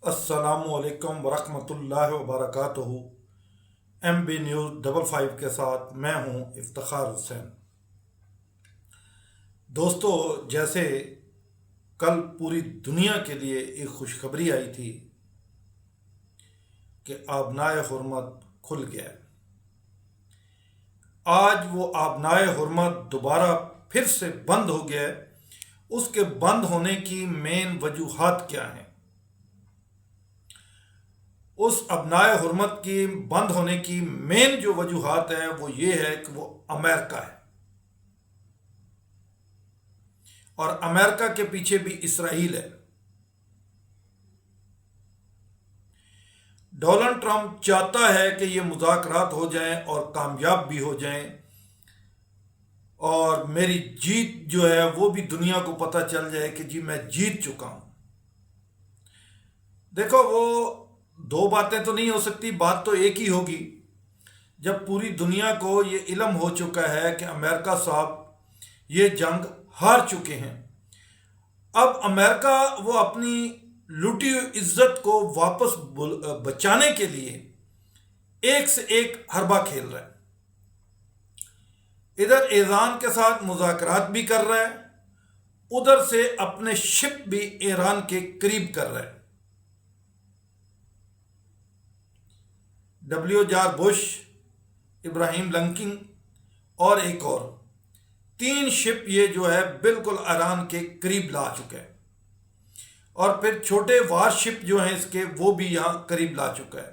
अस्सलामुअलैकुम वरहमतुल्लाहि वबरकातुहू। MB news 55 के साथ मैं हूं इफ्तिखार हुसैन। दोस्तों, जैसे कल पूरी दुनिया के लिए एक खुशखबरी आई थी कि आबनाए हुर्मत खुल गया। आज वो आबनाए हुर्मत दोबारा फिर से बंद हो गया। उसके बंद होने की मेन वजूहात क्या हैं? उस अबनाए हुर्मत की बंद होने की मेन जो वजूहात है वो ये है कि वो अमेरिका है, और अमेरिका के पीछे भी इसराइल है। डोनाल्ड ट्रंप चाहता है कि ये मुज़ाकरात हो जाएं और कामयाब भी हो जाएं, और मेरी जीत जो है वो भी दुनिया को पता चल जाए कि जी मैं जीत चुका हूं। देखो, वो दो बातें तो नहीं हो सकती, बात तो एक ही होगी। जब पूरी दुनिया को ये इल्म हो चुका है कि अमेरिका साहब ये जंग हार चुके हैं, अब अमेरिका वो अपनी लूटी हुई इज्जत को वापस बचाने के लिए एक से एक हरबा खेल रहा है। इधर ईरान के साथ मुज़ाकरात भी कर रहा है, उधर से अपने शिप भी ईरान के करीब कर रहा है। W. बुश, इब्राहिम लिंकन और एक और 3 शिप ये जो है बिल्कुल ईरान के करीब ला चुका है, और फिर छोटे वारशिप जो हैं इसके वो भी यहां करीब ला चुका है।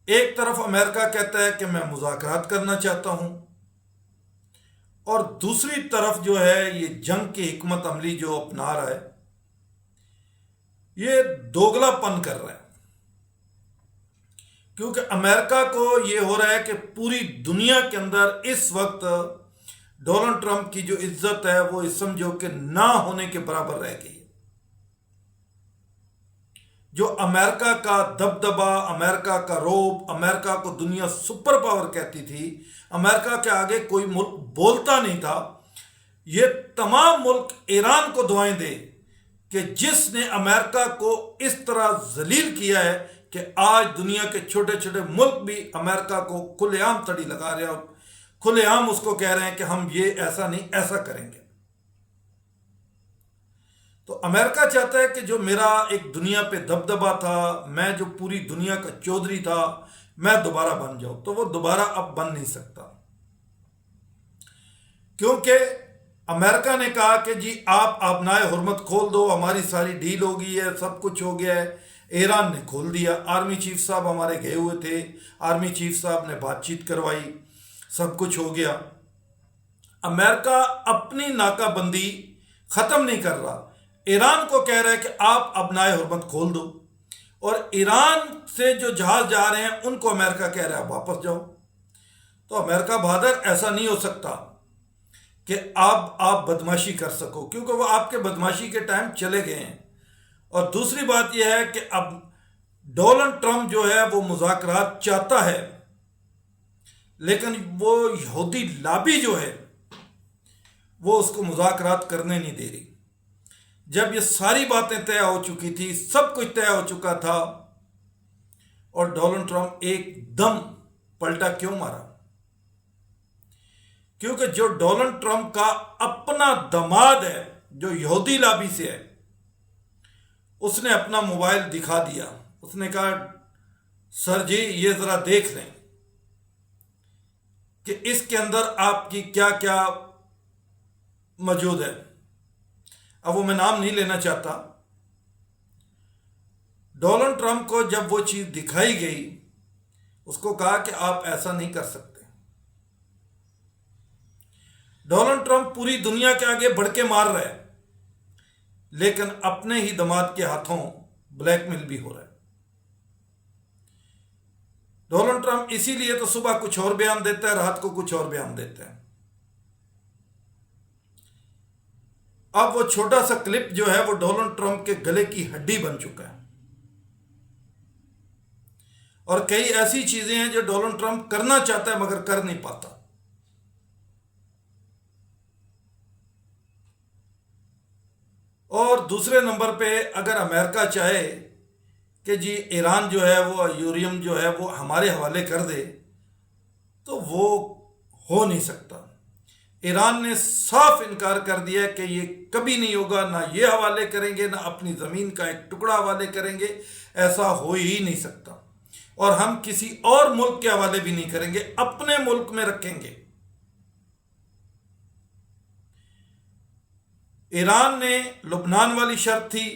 एक तरफ अमेरिका कहता है कि मैं मुज़ाकरात करना चाहता हूं, और दूसरी तरफ जो है ये जंग की हिकमत अमली जो अपना रहा है, ये दोगलापन कर रहा है। क्योंकि अमेरिका को ये हो रहा है कि पूरी दुनिया के अंदर इस वक्त डोनाल्ड ट्रंप की जो इज्जत है वो इस समझो कि ना होने के बराबर रह गई है। जो अमेरिका का दबदबा, अमेरिका का रोब, अमेरिका को दुनिया सुपर पावर कहती थी, अमेरिका के आगे कोई मुल्क बोलता नहीं था, ये तमाम मुल्क ईरान को दुआएं दे कि जिसने अमेरिका को इस तरह जलील किया है कि आज दुनिया के छोटे छोटे मुल्क भी अमेरिका को खुलेआम तड़ी लगा रहे हैं और खुलेआम उसको कह रहे हैं कि हम ये ऐसा नहीं ऐसा करेंगे। तो अमेरिका चाहता है कि जो मेरा एक दुनिया पे दबदबा था, मैं जो पूरी दुनिया का चौधरी था, मैं दोबारा बन जाऊं। तो वो दोबारा अब बन नहीं सकता, क्योंकि अमेरिका ने कहा कि जी आप अबनाए हुर्मत खोल दो, हमारी सारी डील हो गई है, सब कुछ हो गया है। ईरान ने खोल दिया। आर्मी चीफ साहब हमारे गए हुए थे, आर्मी चीफ साहब ने बातचीत करवाई, सब कुछ हो गया। अमेरिका अपनी नाकाबंदी खत्म नहीं कर रहा, ईरान को कह रहा है कि आप अबनाए हुर्मत खोल दो, और ईरान से जो जहाज जा रहे हैं उनको अमेरिका कह रहा है वापस जाओ। तो अमेरिका बहादुर, ऐसा नहीं हो सकता कि आप बदमाशी कर सको, क्योंकि वो आपके बदमाशी के टाइम चले गए हैं। और दूसरी बात यह है कि अब डोनाल्ड ट्रंप जो है वो मुज़ाकरात चाहता है, लेकिन वो यहूदी लॉबी जो है वो उसको मुज़ाकरात करने नहीं दे रही। जब ये सारी बातें तय हो चुकी थी, सब कुछ तय हो चुका था, और डोनाल्ड ट्रंप एकदम पलटा क्यों मारा? क्योंकि जो डोनाल्ड ट्रंप का अपना दामाद है जो यहूदी लॉबी से है, उसने अपना मोबाइल दिखा दिया। उसने कहा, सर जी ये जरा देख लें कि इसके अंदर आपकी क्या क्या मौजूद है। अब वो मैं नाम नहीं लेना चाहता। डोनाल्ड ट्रंप को जब वो चीज दिखाई गई, उसको कहा कि आप ऐसा नहीं कर सकते। डोनाल्ड ट्रंप पूरी दुनिया के आगे भड़के मार रहा है, लेकिन अपने ही दामाद के हाथों ब्लैकमेल भी हो रहा है। डोनाल्ड ट्रंप इसीलिए तो सुबह कुछ और बयान देता है, रात को कुछ और बयान देता है। अब वो छोटा सा क्लिप जो है वो डोनाल्ड ट्रंप के गले की हड्डी बन चुका है, और कई ऐसी चीजें हैं जो डोनाल्ड ट्रंप करना चाहता है मगर कर नहीं पाता। और दूसरे नंबर पे अगर अमेरिका चाहे कि जी ईरान जो है वो यूरेनियम जो है वो हमारे हवाले कर दे, तो वो हो नहीं सकता। ईरान ने साफ इनकार कर दिया है कि ये कभी नहीं होगा, ना ये हवाले करेंगे, ना अपनी ज़मीन का एक टुकड़ा हवाले करेंगे, ऐसा हो ही नहीं सकता। और हम किसी और मुल्क के हवाले भी नहीं करेंगे, अपने मुल्क में रखेंगे। ईरान ने लुबनान वाली शर्त थी,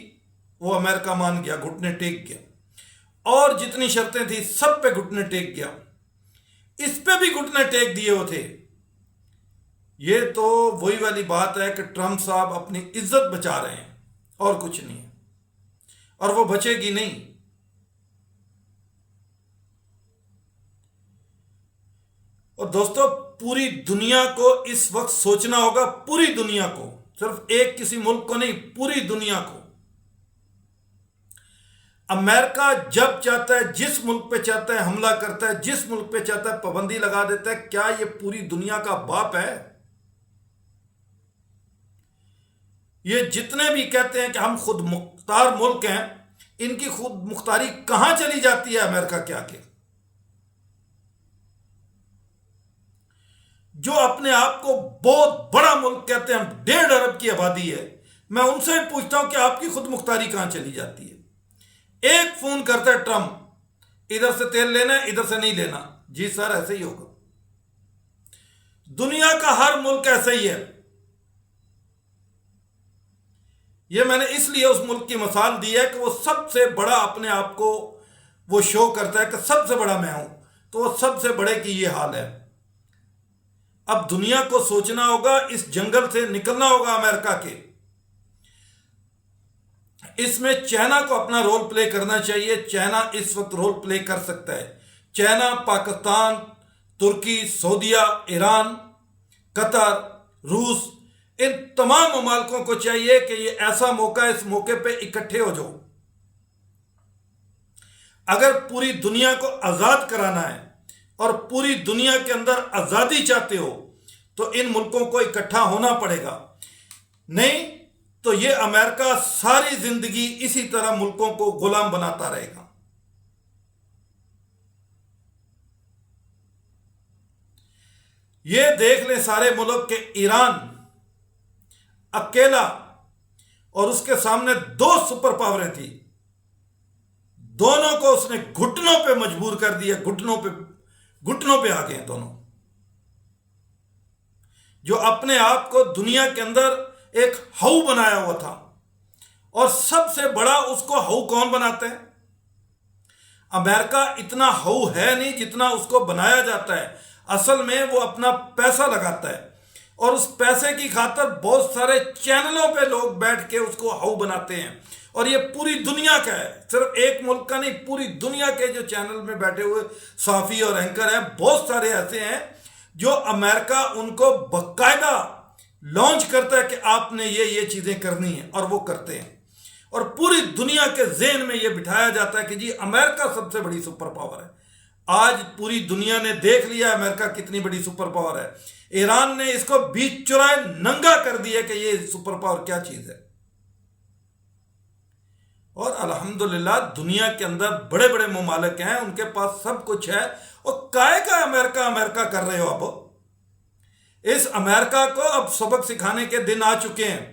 वो अमेरिका मान गया, घुटने टेक गया, और जितनी शर्तें थी सब पे घुटने टेक गया। इस पे भी घुटने टेक दिए वो थे। ये तो वही वाली बात है कि ट्रंप साहब अपनी इज्जत बचा रहे हैं और कुछ नहीं है, और वो बचेगी नहीं। और दोस्तों, पूरी दुनिया को इस वक्त सोचना होगा, पूरी दुनिया को, सिर्फ एक किसी मुल्क को नहीं, पूरी दुनिया को। अमेरिका जब चाहता है, जिस मुल्क पे चाहता है हमला करता है, जिस मुल्क पे चाहता है पाबंदी लगा देता है। क्या ये पूरी दुनिया का बाप है? ये जितने भी कहते हैं कि हम खुद मुख्तार मुल्क हैं, इनकी खुद मुख्तारी कहां चली जाती है अमेरिका के आगे? जो अपने आप को बहुत बड़ा मुल्क कहते हैं, हम 1.5 अरब की आबादी है, मैं उनसे भी पूछता हूं कि आपकी खुद मुख्तारी कहां चली जाती है? एक फोन करता है ट्रंप, इधर से तेल लेना है, इधर से नहीं लेना। जी सर, ऐसे ही होगा। दुनिया का हर मुल्क ऐसा ही है। यह मैंने इसलिए उस मुल्क की मिसाल दी है कि वो सबसे बड़ा अपने आप को वो शो करता है कि सबसे बड़ा मैं हूं, तो वो सबसे बड़े की ये हाल है। अब दुनिया को सोचना होगा, इस जंगल से निकलना होगा अमेरिका के। इसमें चाइना को अपना रोल प्ले करना चाहिए। चाइना इस वक्त रोल प्ले कर सकता है। चाइना, पाकिस्तान, तुर्की, सऊदीया, ईरान, कतर, रूस, इन तमाम ममालिकों को चाहिए कि ये ऐसा मौका है, इस मौके पे इकट्ठे हो जाओ। अगर पूरी दुनिया को आजाद कराना है और पूरी दुनिया के अंदर आजादी चाहते हो, तो इन मुल्कों को इकट्ठा होना पड़ेगा। नहीं तो ये अमेरिका सारी जिंदगी इसी तरह मुल्कों को गुलाम बनाता रहेगा। ये देख ले सारे मुल्क के ईरान अकेला, और उसके सामने 2 सुपर पावरें थी, दोनों को उसने घुटनों पे मजबूर कर दिया। घुटनों पे आ गए दोनों। जो अपने आप को दुनिया के अंदर एक हाउ बनाया हुआ था, और सबसे बड़ा उसको हाउ कौन बनाते हैं? अमेरिका इतना हाउ है नहीं जितना उसको बनाया जाता है। असल में वो अपना पैसा लगाता है, और उस पैसे की खातिर बहुत सारे चैनलों पे लोग बैठ के उसको हाउ बनाते हैं। और ये पूरी दुनिया का है, सिर्फ एक मुल्क का नहीं, पूरी दुनिया के जो चैनल में बैठे हुए साफी और एंकर हैं, बहुत सारे ऐसे हैं जो अमेरिका उनको बाकायदा लॉन्च करता है कि आपने ये चीजें करनी है, और वो करते हैं। और पूरी दुनिया के ज़हन में ये बिठाया जाता है कि जी अमेरिका सबसे बड़ी सुपर पावर है। आज पूरी दुनिया ने देख लिया अमेरिका कितनी बड़ी सुपर पावर है। ईरान ने इसको बीच चुराए नंगा कर दिया कि ये सुपर पावर क्या चीज है। और अल्हम्दुलिल्लाह दुनिया के अंदर बड़े बड़े ममालिक हैं, उनके पास सब कुछ है, और काहे का अमेरिका कर रहे हो? अब इस अमेरिका को अब सबक सिखाने के दिन आ चुके हैं।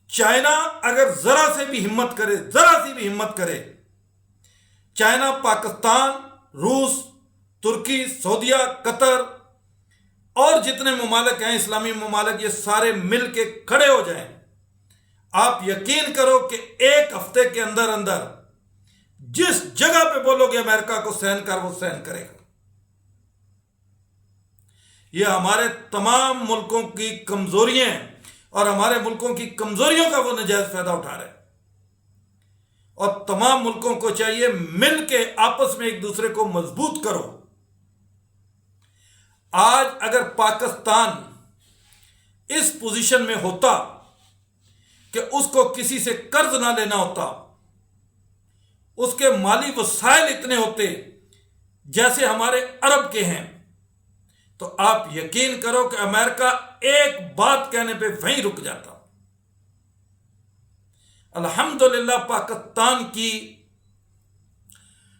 चाइना अगर जरा से भी हिम्मत करे, जरा सी भी हिम्मत करे, चाइना, पाकिस्तान, रूस, तुर्की, सऊदीया, कतर और जितने ममालिक हैं इस्लामी ममालिक, ये सारे मिल के खड़े हो जाएं, आप यकीन करो कि 1 हफ्ते के अंदर अंदर जिस जगह पे बोलोगे अमेरिका को सहन कर, वो सहन करेगा। ये हमारे तमाम मुल्कों की कमजोरियां हैं, और हमारे मुल्कों की कमजोरियों का वो नजायज फायदा उठा रहे हैं। और तमाम मुल्कों को चाहिए मिल के आपस में एक दूसरे को मजबूत करो। आज अगर पाकिस्तान इस पोजीशन में होता कि उसको किसी से कर्ज ना लेना होता, उसके माली वसाइल इतने होते जैसे हमारे अरब के हैं, तो आप यकीन करो कि अमेरिका एक बात कहने पे वहीं रुक जाता। अल्हम्दुलिल्लाह पाकिस्तान की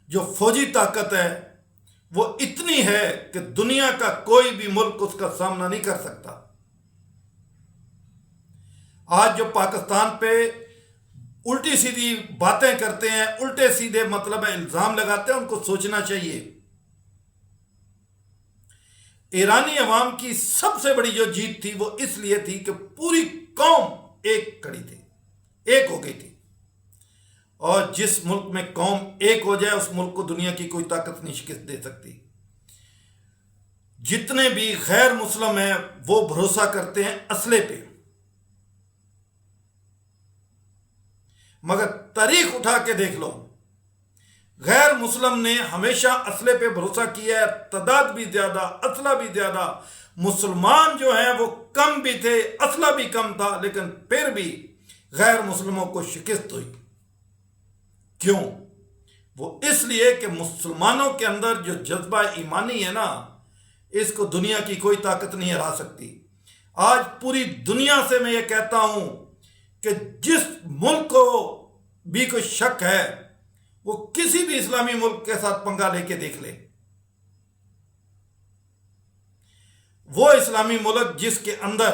जो फौजी ताकत है वो इतनी है कि दुनिया का कोई भी मुल्क उसका सामना नहीं कर सकता। आज जो पाकिस्तान पे उल्टी सीधी बातें करते हैं, उल्टे सीधे मतलब है इल्जाम लगाते हैं, उनको सोचना चाहिए। ईरानी अवाम की सबसे बड़ी जो जीत थी वो इसलिए थी कि पूरी कौम एक खड़ी थी, एक हो गई थी। और जिस मुल्क में कौम एक हो जाए उस मुल्क को दुनिया की कोई ताकत नहीं शिकस्त दे सकती। जितने भी गैर मुस्लिम हैं वो भरोसा करते हैं असले पे, मगर तारीख उठा के देख लो, गैर मुस्लिम ने हमेशा असले पे भरोसा किया है। तादाद भी ज्यादा, असला भी ज्यादा। मुसलमान जो है वो कम भी थे, असला भी कम था, लेकिन फिर भी गैर मुस्लिमों को शिकस्त हुई। क्यों? वो इसलिए कि मुसलमानों के अंदर जो जज्बा ईमानी है ना, इसको दुनिया की कोई ताकत नहीं हरा सकती। आज पूरी दुनिया से मैं ये कहता हूं कि जिस मुल्क को भी कोई शक है वो किसी भी इस्लामी मुल्क के साथ पंगा लेके देख ले। वो इस्लामी मुल्क जिसके अंदर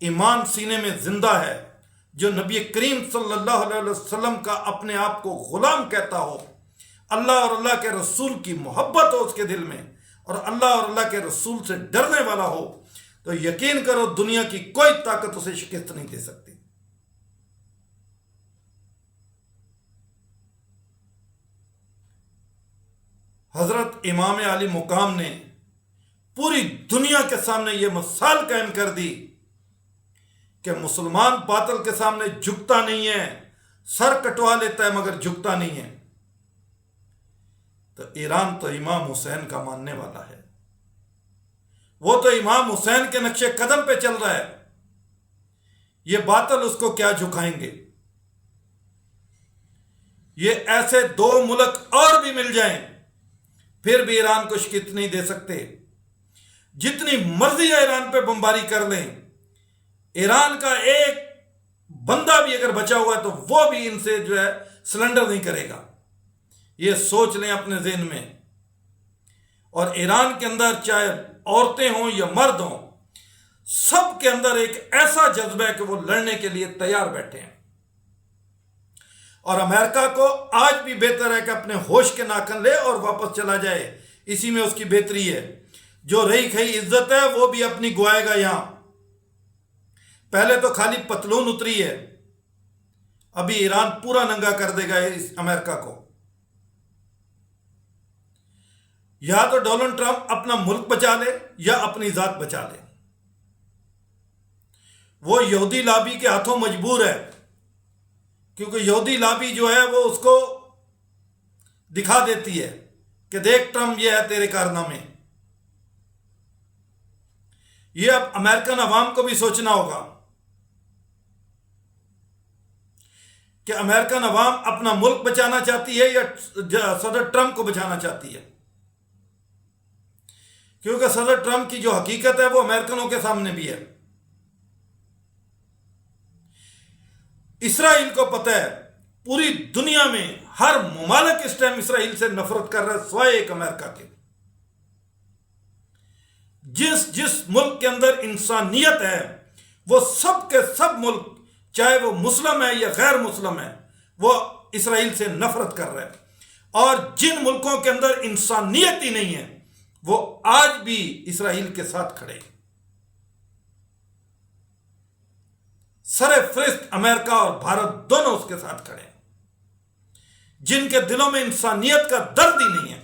ईमान सीने में जिंदा है, जो नबी करीम सल्लल्लाहु अलैहि वसल्लम का अपने आप को गुलाम कहता हो, अल्लाह और अल्लाह के रसूल की मोहब्बत हो उसके दिल में, और अल्लाह और अल्लाह के रसूल से डरने वाला हो, तो यकीन करो दुनिया की कोई ताकत उसे शिकस्त नहीं दे सकती। हजरत इमाम अली मुकाम ने पूरी दुनिया के सामने यह मिसाल कायम कर दी कि मुसलमान बातिल के सामने झुकता नहीं है, सर कटवा लेता है मगर झुकता नहीं है। तो ईरान तो इमाम हुसैन का मानने वाला है, वो तो इमाम हुसैन के नक्शे कदम पे चल रहा है। ये बातिल उसको क्या झुकाएंगे? ये ऐसे दो मुल्क और भी मिल जाएं फिर भी ईरान को शिकस्त नहीं दे सकते। जितनी मर्जी ईरान पे बमबारी कर लें, ईरान का एक बंदा भी अगर बचा हुआ है तो वो भी इनसे जो है सिलेंडर नहीं करेगा। ये सोच लें अपने ज़हन में। और ईरान के अंदर चाहे औरतें हों या मर्द हों, सब के अंदर एक ऐसा जज्बा है कि वो लड़ने के लिए तैयार बैठे हैं। और अमेरिका को आज भी बेहतर है कि अपने होश के नाखन ले और वापस चला जाए, इसी में उसकी बेहतरी है। जो रही खई इज्जत है वो भी अपनी गुआएगा। यहां पहले तो खाली पतलून उतरी है, अभी ईरान पूरा नंगा कर देगा इस अमेरिका को। या तो डोनाल्ड ट्रंप अपना मुल्क बचा ले या अपनी जात बचा ले। वो यहूदी लॉबी के हाथों मजबूर है, क्योंकि यहूदी लॉबी जो है वो उसको दिखा देती है कि देख ट्रंप ये है तेरे कारनामे। ये अब अमेरिकन अवाम को भी सोचना होगा कि अमेरिकन अवाम अपना मुल्क बचाना चाहती है या सदर ट्रंप को बचाना चाहती है। क्योंकि सदर ट्रंप की जो हकीकत है वो अमेरिकनों के सामने भी है। इसराइल को पता है, पूरी दुनिया में हर मुमालिक इस टाइम इसराइल से नफरत कर रहा है सिवाय एक अमेरिका के। जिस जिस मुल्क के अंदर इंसानियत है वो सब के सब मुल्क, चाहे वो मुस्लिम है या गैर मुस्लिम है, वो इसराइल से नफरत कर रहे हैं। और जिन मुल्कों के अंदर इंसानियत ही नहीं है वो आज भी इसराइल के साथ खड़े हैं। सरे फरिश्त अमेरिका और भारत दोनों उसके साथ खड़े हैं, जिनके दिलों में इंसानियत का दर्द ही नहीं है।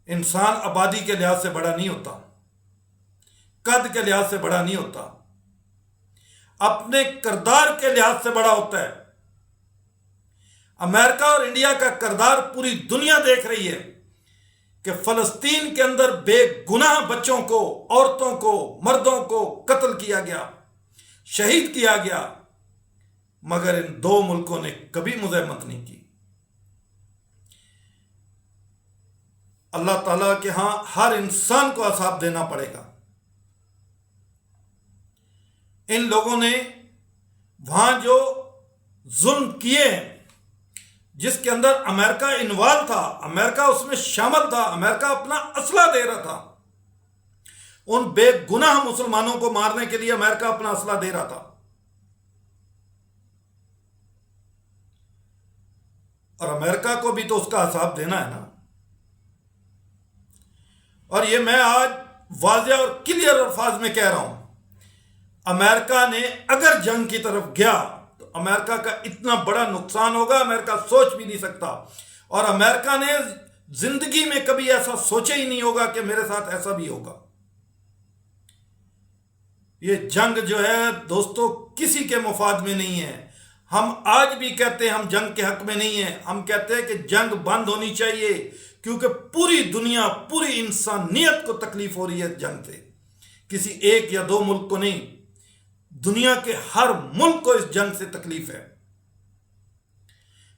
इंसान आबादी के लिहाज से बड़ा नहीं होता, कद के लिहाज से बड़ा नहीं होता, अपने किरदार के लिहाज से बड़ा होता है। अमेरिका और इंडिया का किरदार पूरी दुनिया देख रही है कि फलस्तीन के अंदर बेगुनाह बच्चों को, औरतों को, मर्दों को कत्ल किया गया, शहीद किया गया, मगर इन दो मुल्कों ने कभी मुज़ाहमत नहीं की। अल्लाह ताला के यहां हर इंसान को असाब देना पड़ेगा। इन लोगों ने वहां जो जुल्म किए हैं, जिसके अंदर अमेरिका इन्वॉल्व था, अमेरिका उसमें शामिल था, अमेरिका अपना असला दे रहा था, उन बेगुनाह मुसलमानों को मारने के लिए अमेरिका अपना असला दे रहा था। और अमेरिका को भी तो उसका हिसाब देना है ना। और ये मैं आज वाज़ेह और क्लियर अल्फाज में कह रहा हूं, अमेरिका ने अगर जंग की तरफ गया तो अमेरिका का इतना बड़ा नुकसान होगा, अमेरिका सोच भी नहीं सकता। और अमेरिका ने जिंदगी में कभी ऐसा सोचा ही नहीं होगा कि मेरे साथ ऐसा भी होगा। ये जंग जो है दोस्तों किसी के मुफाद में नहीं है। हम आज भी कहते हैं हम जंग के हक में नहीं है, हम कहते हैं कि जंग बंद होनी चाहिए, क्योंकि पूरी दुनिया, पूरी इंसानियत को तकलीफ हो रही है जंग से। किसी एक या दो मुल्क को नहीं, दुनिया के हर मुल्क को इस जंग से तकलीफ है।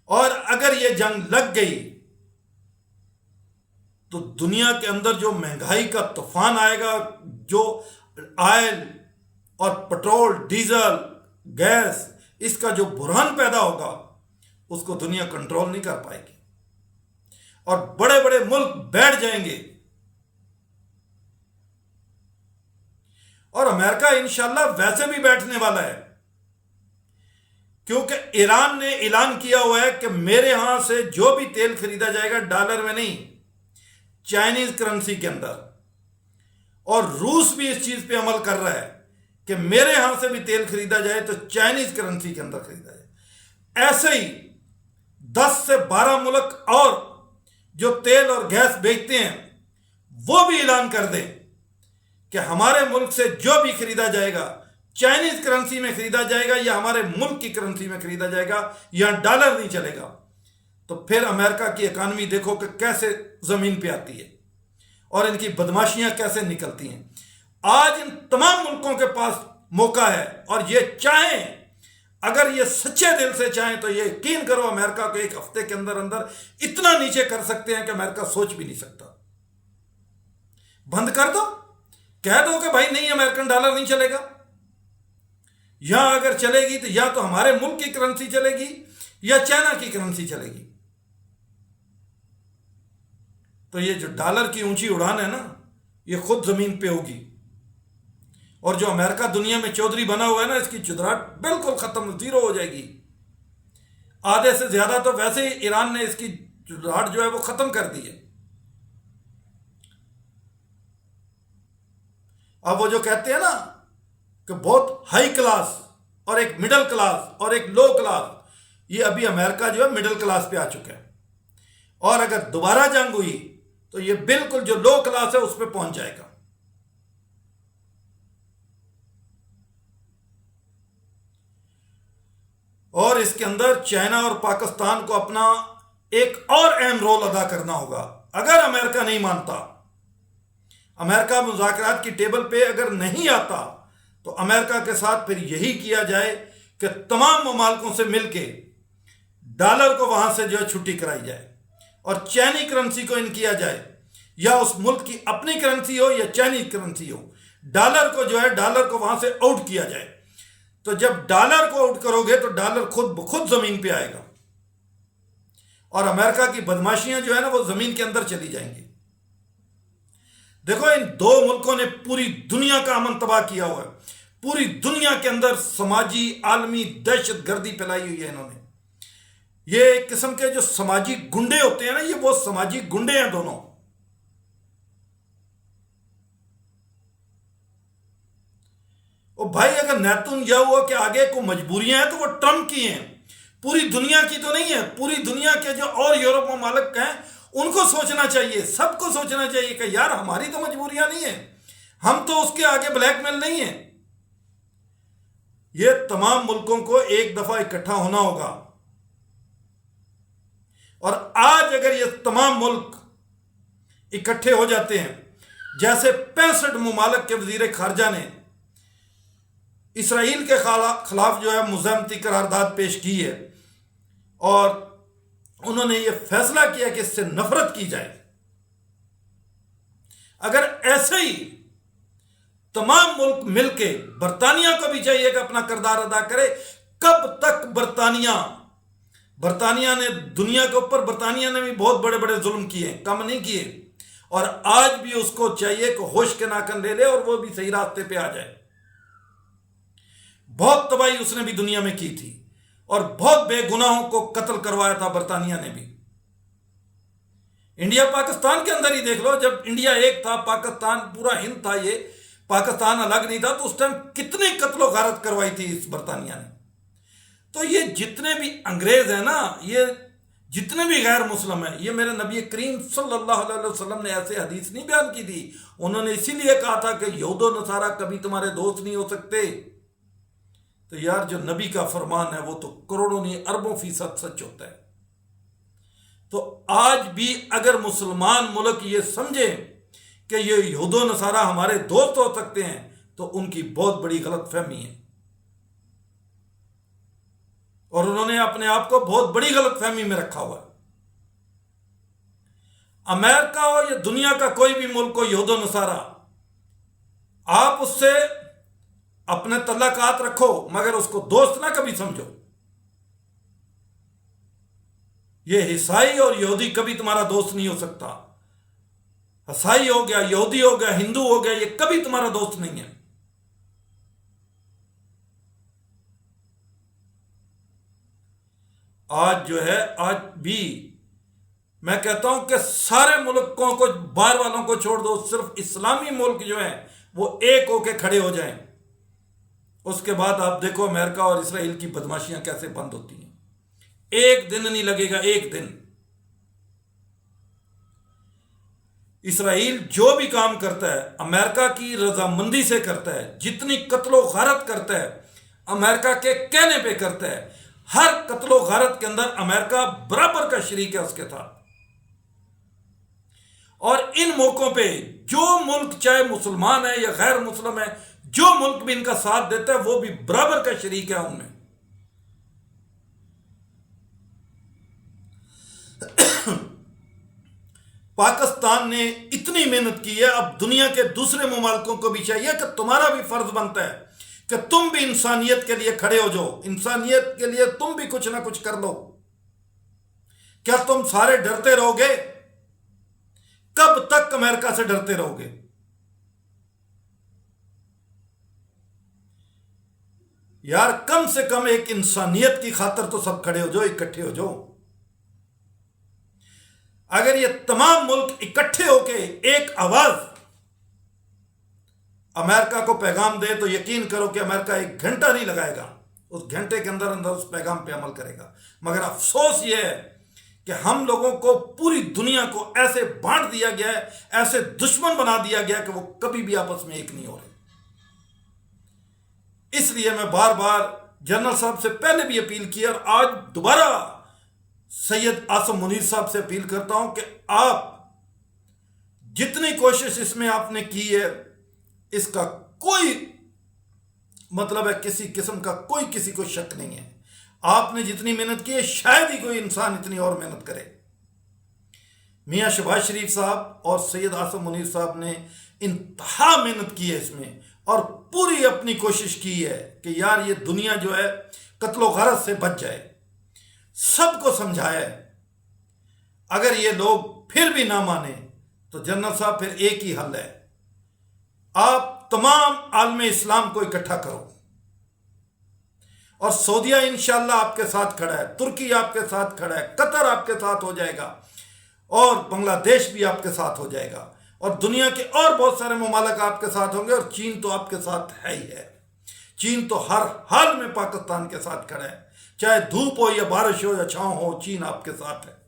और अगर यह जंग लग गई तो दुनिया के अंदर जो महंगाई का तूफान आएगा, जो ऑयल और पेट्रोल, डीजल, गैस, इसका जो बुरहान पैदा होगा, उसको दुनिया कंट्रोल नहीं कर पाएगी और बड़े बड़े मुल्क बैठ जाएंगे। और अमेरिका इंशाल्लाह वैसे भी बैठने वाला है, क्योंकि ईरान ने ऐलान किया हुआ है कि मेरे यहां से जो भी तेल खरीदा जाएगा डॉलर में नहीं, चाइनीज करेंसी के अंदर। और रूस भी इस चीज पे अमल कर रहा है कि मेरे यहां से भी तेल खरीदा जाए तो चाइनीज करेंसी के अंदर खरीदा जाए। ऐसे ही 10 से 12 मुल्क और जो तेल और गैस बेचते हैं वो भी ऐलान कर दें कि हमारे मुल्क से जो भी खरीदा जाएगा चाइनीज करेंसी में खरीदा जाएगा या हमारे मुल्क की करेंसी में खरीदा जाएगा, यहां डॉलर नहीं चलेगा। तो फिर अमेरिका की इकानमी देखो कि कैसे जमीन पे आती है और इनकी बदमाशियां कैसे निकलती हैं। आज इन तमाम मुल्कों के पास मौका है और ये चाहें, अगर ये सच्चे दिल से चाहें तो ये यकीन करो अमेरिका को एक हफ्ते के अंदर अंदर इतना नीचे कर सकते हैं कि अमेरिका सोच भी नहीं सकता। बंद कर दो, कह दो कि भाई नहीं, अमेरिकन डॉलर नहीं चलेगा। यहां अगर चलेगी तो या तो हमारे मुल्क की करेंसी चलेगी या चाइना की करेंसी चलेगी। तो ये जो डॉलर की ऊंची उड़ान है ना, ये खुद जमीन पे होगी। और जो अमेरिका दुनिया में चौधरी बना हुआ है ना, इसकी चुदराहट बिल्कुल खत्म, जीरो हो जाएगी। आधे से ज्यादा तो वैसे ही ईरान ने इसकी चुदराहट जो है वो खत्म कर दी है। अब वो जो कहते हैं ना कि बहुत हाई क्लास और एक मिडिल क्लास और एक लो क्लास, ये अभी अमेरिका जो है मिडिल क्लास पे आ चुका है। और अगर दोबारा जंग हुई तो ये बिल्कुल जो लो क्लास है उस पर पहुंच जाएगा। और इसके अंदर चाइना और पाकिस्तान को अपना एक और अहम रोल अदा करना होगा। अगर अमेरिका नहीं मानता, अमेरिका मुज़ाकरात की टेबल पे अगर नहीं आता, तो अमेरिका के साथ फिर यही किया जाए कि तमाम ममालिकों से मिलके डॉलर को वहां से जो है छुट्टी कराई जाए और चाइनी करेंसी को इन किया जाए, या उस मुल्क की अपनी करेंसी हो या चाइनीज करेंसी हो, डॉलर को जो है डॉलर को वहां से आउट किया जाए। तो जब डॉलर को आउट करोगे तो डॉलर खुद ब खुद जमीन पे आएगा और अमेरिका की बदमाशियां जो है ना वो जमीन के अंदर चली जाएंगी। देखो, इन दो मुल्कों ने पूरी दुनिया का अमन तबाह किया हुआ है। पूरी दुनिया के अंदर समाजी आलमी दहशत गर्दी फैलाई हुई है इन्होंने। ये एक किस्म के जो समाजी गुंडे होते हैं ना, ये वो समाजी गुंडे हैं दोनों। और भाई अगर नेतन्याहू के आगे को मजबूरियां हैं तो वो ट्रंप की हैं, पूरी दुनिया की तो नहीं है। पूरी दुनिया के जो और यूरोप ममालिक हैं उनको सोचना चाहिए, सबको सोचना चाहिए कि यार हमारी तो मजबूरियां नहीं है, हम तो उसके आगे ब्लैकमेल नहीं है। ये तमाम मुल्कों को एक दफा इकट्ठा होना होगा। और आज अगर ये तमाम मुल्क इकट्ठे हो जाते हैं, जैसे 65 ममालिक के वजीर खारजा ने इसराइल के खिलाफ जो है मुज़ाहमती करारदाद पेश की है और उन्होंने ये फैसला किया कि इससे नफरत की जाए। अगर ऐसे ही तमाम मुल्क मिलके बरतानिया को भी चाहिए कि अपना किरदार अदा करे। कब तक बरतानिया ने दुनिया के ऊपर, बरतानिया ने भी बहुत बड़े बड़े जुल्म किए, कम नहीं किए, और आज भी उसको चाहिए कि होश के नाखन ले ले और वो भी सही रास्ते पे आ जाए। बहुत तबाही उसने भी दुनिया में की थी और बहुत बेगुनाहों को कत्ल करवाया था बरतानिया ने भी। इंडिया पाकिस्तान के अंदर ही देख लो, जब इंडिया एक था, पाकिस्तान पूरा हिंद था, ये पाकिस्तान अलग नहीं था, तो उस टाइम कितनी कत्लो गारत करवाई थी इस बरतानिया ने। तो ये जितने भी अंग्रेज हैं ना, ये जितने भी गैर मुस्लिम हैं, ये मेरे नबी करीम सल्लल्लाहु अलैहि वसल्लम ने ऐसे हदीस नहीं बयान की थी। उन्होंने इसीलिए कहा था कि यहूद और नसारा कभी तुम्हारे दोस्त नहीं हो सकते। तो यार, जो नबी का फरमान है वो तो करोड़ों नहीं अरबों फीसद सच होता है। तो आज भी अगर मुसलमान मुल्क ये समझे कि ये यहूद और नसारा हमारे दोस्त हो सकते हैं, तो उनकी बहुत बड़ी गलत फहमी है और उन्होंने अपने आप को बहुत बड़ी गलत फहमी में रखा हुआ है। अमेरिका हो या दुनिया का कोई भी मुल्क हो, यहूद और नसारा, आप उससे अपने तल्लुकात रखो, मगर उसको दोस्त ना कभी समझो। ये ईसाई और यहूदी कभी तुम्हारा दोस्त नहीं हो सकता। ईसाई हो गया, यहूदी हो गया, हिंदू हो गया, ये कभी तुम्हारा दोस्त नहीं है। आज जो है, आज भी मैं कहता हूं कि सारे मुल्कों को, बाहर वालों को छोड़ दो, सिर्फ इस्लामी मुल्क जो है वो एक होके खड़े हो जाएं। उसके बाद आप देखो अमेरिका और इसराइल की बदमाशियां कैसे बंद होती हैं। एक दिन नहीं लगेगा, एक दिन। इसराइल जो भी काम करता है अमेरिका की रजामंदी से करता है। जितनी कत्लो गारत करता है अमेरिका के कहने पे करता है। हर कत्लो गारत के अंदर अमेरिका बराबर का शरीक है उसके साथ। और इन मौकों पे जो मुल्क, चाहे मुसलमान है या गैर मुस्लिम है, जो मुल्क भी इनका साथ देता है वो भी बराबर का शरीक है उनमें। पाकिस्तान ने इतनी मेहनत की है, अब दुनिया के दूसरे मुमालिकों को भी चाहिए कि तुम्हारा भी फर्ज बनता है कि तुम भी इंसानियत के लिए खड़े हो जाओ। इंसानियत के लिए तुम भी कुछ ना कुछ कर लो। क्या तुम सारे डरते रहोगे? कब तक अमेरिका से डरते रहोगे? यार, कम से कम एक इंसानियत की खातिर तो सब खड़े हो जाओ, इकट्ठे हो जाओ। अगर ये तमाम मुल्क इकट्ठे होके एक आवाज अमेरिका को पैगाम दे, तो यकीन करो कि अमेरिका एक घंटा नहीं लगाएगा, उस घंटे के अंदर अंदर उस पैगाम पे अमल करेगा। मगर अफसोस ये है कि हम लोगों को, पूरी दुनिया को ऐसे बांट दिया गया है, ऐसे दुश्मन बना दिया गया कि वो कभी भी आपस में एक नहीं हो रहे। इसलिए मैं बार बार जनरल साहब से पहले भी अपील की और आज दोबारा सैयद आसम मुनीर साहब से अपील करता हूं कि आप जितनी कोशिश इसमें आपने की है, इसका कोई मतलब है, किसी किस्म का कोई किसी को शक नहीं है। आपने जितनी मेहनत की है, शायद ही कोई इंसान इतनी और मेहनत करे। मियां शहबाज शरीफ साहब और सैयद आसम मुनीर साहब ने इंतहा मेहनत की है इसमें और पूरी अपनी कोशिश की है कि यार ये दुनिया जो है कत्लो गारत से बच जाए। सबको समझाया है। अगर ये लोग फिर भी ना माने तो जनरल साहब फिर एक ही हल है, आप तमाम आलम इस्लाम को इकट्ठा करो और सऊदिया इंशाल्लाह आपके साथ खड़ा है, तुर्की आपके साथ खड़ा है, कतर आपके साथ हो जाएगा और बांग्लादेश भी आपके साथ हो जाएगा और दुनिया के और बहुत सारे ममालिक आपके साथ होंगे और चीन तो आपके साथ है ही है। चीन तो हर हाल में पाकिस्तान के साथ खड़ा है, चाहे धूप हो या बारिश हो या छांव हो, चीन आपके साथ है।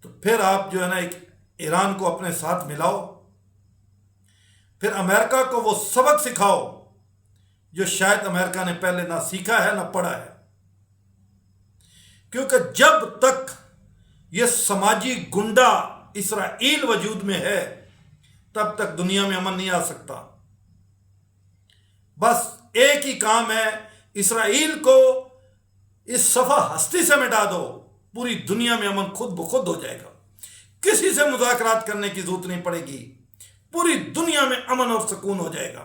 तो फिर आप जो है ना, एक ईरान को अपने साथ मिलाओ, फिर अमेरिका को वो सबक सिखाओ जो शायद अमेरिका ने पहले ना सीखा है ना पढ़ा है। क्योंकि जब तक ये समाजी गुंडा इसराइल वजूद में है, तब तक दुनिया में अमन नहीं आ सकता। बस एक ही काम है, इसराइल को इस सफा हस्ती से मिटा दो, पूरी दुनिया में अमन खुद ब खुद हो जाएगा। किसी से मुज़ाकरात करने की जरूरत नहीं पड़ेगी, पूरी दुनिया में अमन और सुकून हो जाएगा।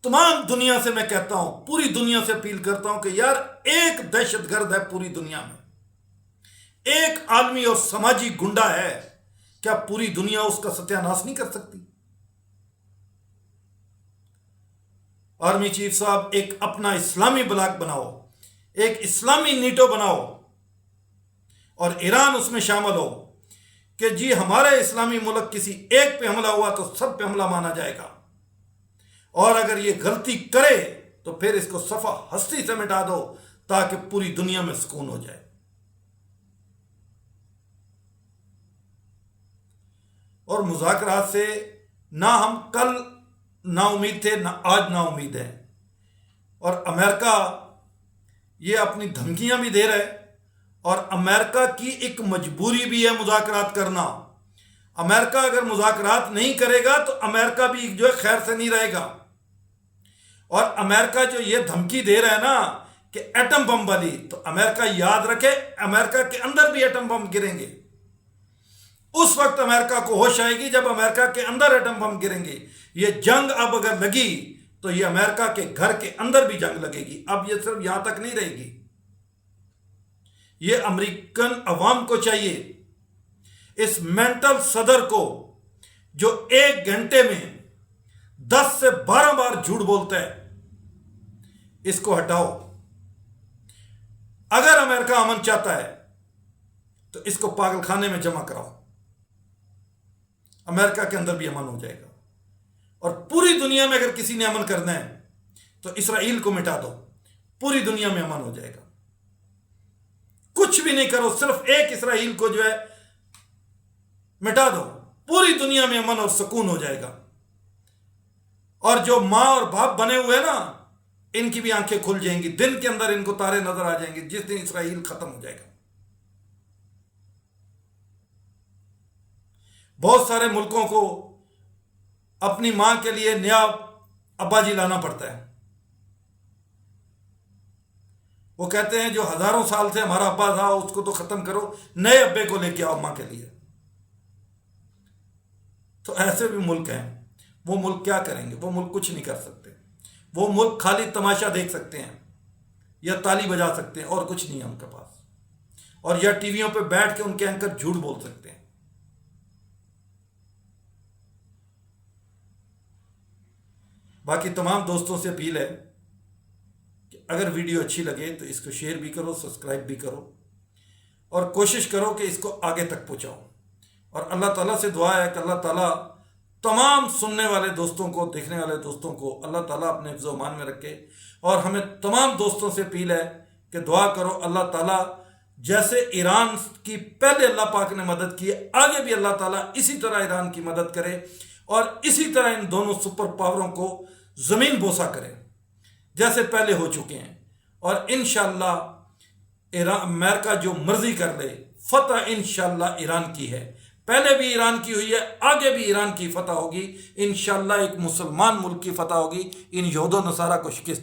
तमाम दुनिया से मैं कहता हूं, पूरी दुनिया से अपील करता हूं कि यार एक दहशतगर्द है पूरी दुनिया में, एक आलमी और समाजी गुंडा है, क्या पूरी दुनिया उसका सत्यानाश नहीं कर सकती? आर्मी चीफ साहब, एक अपना इस्लामी ब्लॉक बनाओ, एक इस्लामी नीटो बनाओ और ईरान उसमें शामिल हो कि जी हमारे इस्लामी मुल्क किसी एक पे हमला हुआ तो सब पे हमला माना जाएगा, और अगर ये गलती करे तो फिर इसको सफा हस्ती से मिटा दो ताकि पूरी दुनिया में सुकून हो जाए। और मुज़ाकरात से ना हम कल ना उम्मीद थे, ना आज ना उम्मीद है। और अमेरिका ये अपनी धमकियां भी दे रहा है, और अमेरिका की एक मजबूरी भी है मुज़ाकरात करना। अमेरिका अगर मुज़ाकरात नहीं करेगा तो अमेरिका भी जो है खैर से नहीं रहेगा। और अमेरिका जो ये धमकी दे रहा है ना कि एटम बम वाली, तो अमेरिका याद रखे अमेरिका के अंदर भी एटम बम गिरेंगे। उस वक्त अमेरिका को होश आएगी जब अमेरिका के अंदर एटम बम गिरेंगे। ये जंग अब अगर लगी तो ये अमेरिका के घर के अंदर भी जंग लगेगी। अब ये सिर्फ यहां तक नहीं रहेगी, ये अमेरिकन अवाम को चाहिए, इस मेंटल सदर को जो 1 घंटे में 10 से 12 बार झूठ बोलता है, इसको हटाओ। अगर अमेरिका अमन चाहता है तो इसको पागलखाने में जमा कराओ, अमेरिका के अंदर भी अमन हो जाएगा। और पूरी दुनिया में अगर किसी ने अमन करना है तो इसराइल को मिटा दो, पूरी दुनिया में अमन हो जाएगा। कुछ भी नहीं करो, सिर्फ एक इसराइल को जो है मिटा दो, पूरी दुनिया में अमन और सुकून हो जाएगा। और जो मां और बाप बने हुए हैं ना, इनकी भी आंखें खुल जाएंगी, दिन के अंदर इनको तारे नजर आ जाएंगे जिस दिन इसराइल खत्म हो जाएगा। बहुत सारे मुल्कों को अपनी मां के लिए नया अब्बाजी लाना पड़ता है। वो कहते हैं जो हजारों साल से हमारा अब्बा था उसको तो खत्म करो, नए अब्बे को लेके आओ मां के लिए। तो ऐसे भी मुल्क हैं, वो मुल्क क्या करेंगे? वो मुल्क कुछ नहीं कर सकते। वो मुल्क खाली तमाशा देख सकते हैं या ताली बजा सकते हैं, और कुछ नहीं है उनके पास। और या टीवियों पे बैठ के उनके एंकर झूठ बोल सकते हैं। बाकी तमाम दोस्तों से अपील है कि अगर वीडियो अच्छी लगे तो इसको शेयर भी करो, सब्सक्राइब भी करो, और कोशिश करो कि इसको आगे तक पहुंचाओ। और अल्लाह ताला से दुआ है कि अल्लाह ताला तमाम सुनने वाले दोस्तों को, देखने वाले दोस्तों को अल्लाह ताला अपने हिफ्ज़-ओ-मान में रखे। और हमें तमाम दोस्तों से अपील है कि दुआ करो अल्लाह ताला जैसे ईरान की पहले अल्लाह पाक ने मदद की, आगे भी अल्लाह ताला इसी तरह ईरान की मदद करे और इसी तरह इन दोनों सुपर पावरों को ज़मीन बोसा करे जैसे पहले हो चुके हैं। और इंशाअल्लाह अमेरिका जो मर्जी कर ले, फतह इंशाअल्लाह ईरान की है। पहले भी ईरान की हुई है, आगे भी ईरान की फतह होगी इंशाअल्लाह। एक मुसलमान मुल्क की फतह होगी, इन यहूद व नसारा को शिकस्त